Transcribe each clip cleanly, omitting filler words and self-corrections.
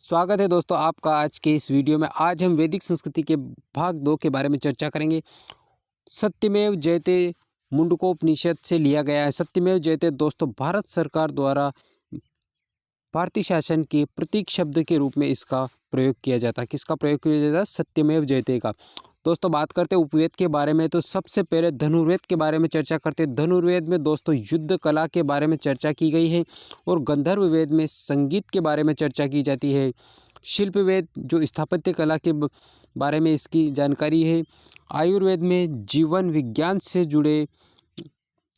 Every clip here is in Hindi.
स्वागत है दोस्तों आपका आज के इस वीडियो में। आज हम वैदिक संस्कृति के भाग 2 के बारे में चर्चा करेंगे। सत्यमेव जयते मुंडकोपनिषद से लिया गया है। सत्यमेव जयते दोस्तों भारत सरकार द्वारा भारतीय शासन के प्रतीक शब्द के रूप में इसका प्रयोग किया जाता है। किसका प्रयोग किया जाता है? सत्यमेव जयते का। दोस्तों बात करते हैं उपवेद के बारे में, तो सबसे पहले धनुर्वेद के बारे में चर्चा करते हैं। धनुर्वेद में दोस्तों युद्ध कला के बारे में चर्चा की गई है और गंधर्व वेद में संगीत के बारे में चर्चा की जाती है। शिल्प वेद जो स्थापत्य कला के बारे में इसकी जानकारी है। आयुर्वेद में जीवन विज्ञान से जुड़े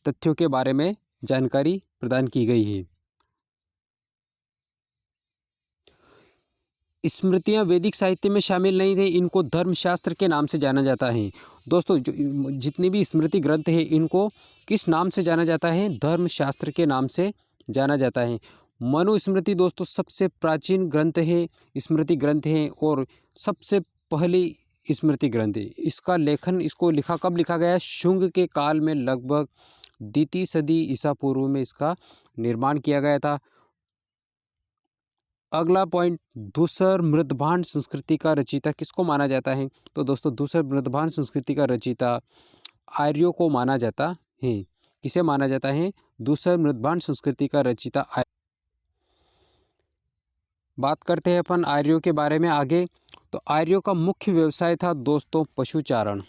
तथ्यों के बारे में जानकारी प्रदान की गई है। स्मृतियाँ वैदिक साहित्य में शामिल नहीं थे, इनको धर्मशास्त्र के नाम से जाना जाता है। दोस्तों जो जितनी भी स्मृति ग्रंथ है इनको किस नाम से जाना जाता है? धर्मशास्त्र के नाम से जाना जाता है। मनुस्मृति दोस्तों सबसे प्राचीन ग्रंथ है, स्मृति ग्रंथ है और सबसे पहली स्मृति ग्रंथ है। इसको लिखा कब लिखा गया? शुंग के काल में, लगभग द्वितीय सदी ईसा पूर्व में इसका निर्माण किया गया था। अगला पॉइंट, धूसर मृदभांड संस्कृति का रचयिता किसको माना जाता है? तो दोस्तों धूसर मृदभांड संस्कृति का रचयिता आर्यों को माना जाता है। किसे माना जाता है? धूसर मृदभांड संस्कृति का रचयिता। बात करते हैं अपन आर्यों के बारे में आगे। तो आर्यों का मुख्य व्यवसाय था दोस्तों पशुचारण।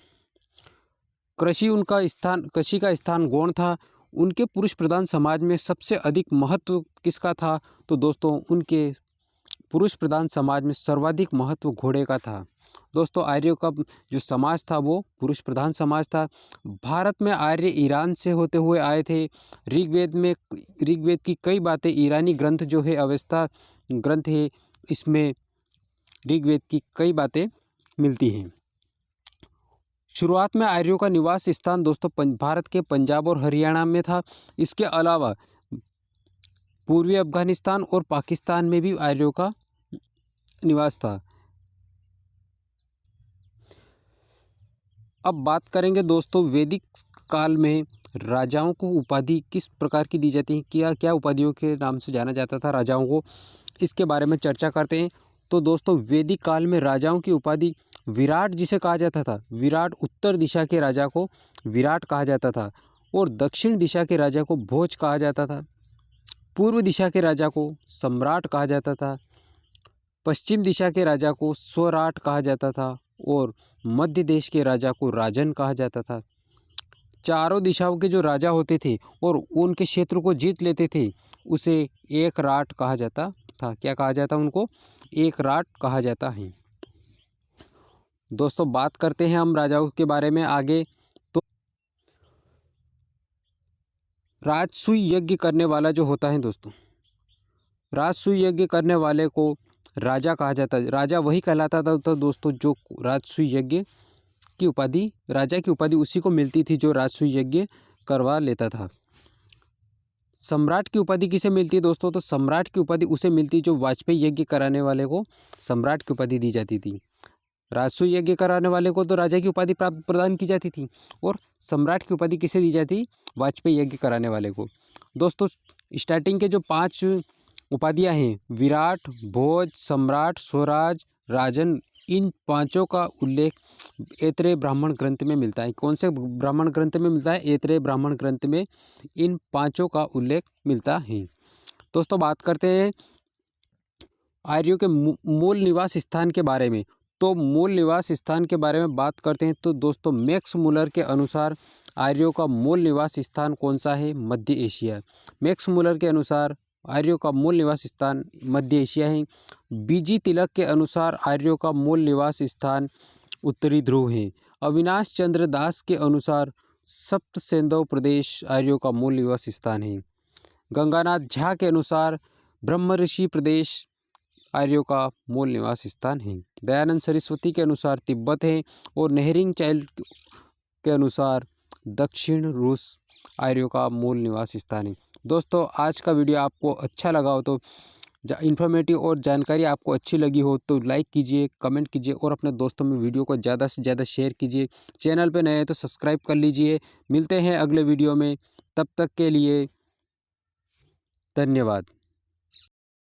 कृषि का स्थान गौण था। उनके पुरुष प्रधान समाज में सबसे अधिक महत्व किसका था? तो दोस्तों उनके पुरुष प्रधान समाज में सर्वाधिक महत्व घोड़े का था। दोस्तों आर्यों का जो समाज था वो पुरुष प्रधान समाज था। भारत में आर्य ईरान से होते हुए आए थे। ऋग्वेद की कई बातें ईरानी ग्रंथ जो है अवेस्ता ग्रंथ है, इसमें ऋग्वेद की कई बातें मिलती हैं। शुरुआत में आर्यों का निवास स्थान दोस्तों भारत के पंजाब और हरियाणा में था। इसके अलावा पूर्वी अफगानिस्तान और पाकिस्तान में भी आर्यों का निवास था। अब बात करेंगे दोस्तों वैदिक काल में राजाओं को उपाधि किस प्रकार की दी जाती है, क्या क्या उपाधियों के नाम से जाना जाता था राजाओं को, इसके बारे में चर्चा करते हैं। तो दोस्तों वैदिक काल में राजाओं की उपाधि विराट जिसे कहा जाता था, विराट उत्तर दिशा के राजा को विराट कहा जाता था और दक्षिण दिशा के राजा को भोज कहा जाता था। पूर्व दिशा के राजा को सम्राट कहा जाता था। पश्चिम दिशा के राजा को स्वराट कहा जाता था और मध्य देश के राजा को राजन कहा जाता था। चारों दिशाओं के जो राजा होते थे और उनके क्षेत्र को जीत लेते थे उसे एक राट कहा जाता था। क्या कहा जाता? उनको एक राट कहा जाता है। दोस्तों बात करते हैं हम राजाओं के बारे में आगे। तो राजसूय यज्ञ करने वाला जो होता है दोस्तों, राजसूय यज्ञ करने वाले को राजा कहा जाता है। राजा वही कहलाता था तो दोस्तों जो राजसूय यज्ञ की उपाधि, राजा की उपाधि उसी को मिलती थी जो राजसूय यज्ञ करवा लेता था। सम्राट की उपाधि किसे मिलती है दोस्तों? तो सम्राट की उपाधि उसे मिलती जो वाजपेयी यज्ञ कराने वाले को सम्राट की उपाधि दी जाती थी। राजसूय यज्ञ कराने वाले को तो राजा की उपाधि प्रदान की जाती थी और सम्राट की उपाधि किसे दी जाती? वाजपेयी यज्ञ कराने वाले को। दोस्तों स्टार्टिंग के जो 5 उपाधियां हैं, विराट, भोज, सम्राट, स्वराज, राजन, इन पांचों का उल्लेख ऐतरेय ब्राह्मण ग्रंथ में मिलता है। कौन से ब्राह्मण ग्रंथ में मिलता है? ऐतरेय ब्राह्मण ग्रंथ में इन पांचों का उल्लेख मिलता है। दोस्तों बात करते हैं आर्यों के मूल निवास स्थान के बारे में। तो मूल निवास स्थान के बारे में बात करते हैं तो दोस्तों मैक्स मुलर के अनुसार आर्यों का मूल निवास स्थान कौन सा है? मध्य एशिया। मैक्स मुलर के अनुसार आर्यों का मूल निवास स्थान मध्य एशिया है। बीजी तिलक के अनुसार आर्यों का मूल निवास स्थान उत्तरी ध्रुव है। अविनाश चंद्र दास के अनुसार सप्त सेंधव प्रदेश आर्यों का मूल निवास स्थान है। गंगानाथ झा के अनुसार ब्रह्मऋषि प्रदेश आर्यों का मूल निवास स्थान है। दयानंद सरस्वती के अनुसार तिब्बत है और नेहरिंग चाइल्ड के अनुसार दक्षिण रूस आर्यों का मूल निवास स्थान है। दोस्तों आज का वीडियो आपको अच्छा लगा हो तो इन्फॉर्मेटिव और जानकारी आपको अच्छी लगी हो तो लाइक कीजिए, कमेंट कीजिए और अपने दोस्तों में वीडियो को ज़्यादा से ज़्यादा शेयर कीजिए। चैनल पे नए हैं तो सब्सक्राइब कर लीजिए। मिलते हैं अगले वीडियो में, तब तक के लिए धन्यवाद।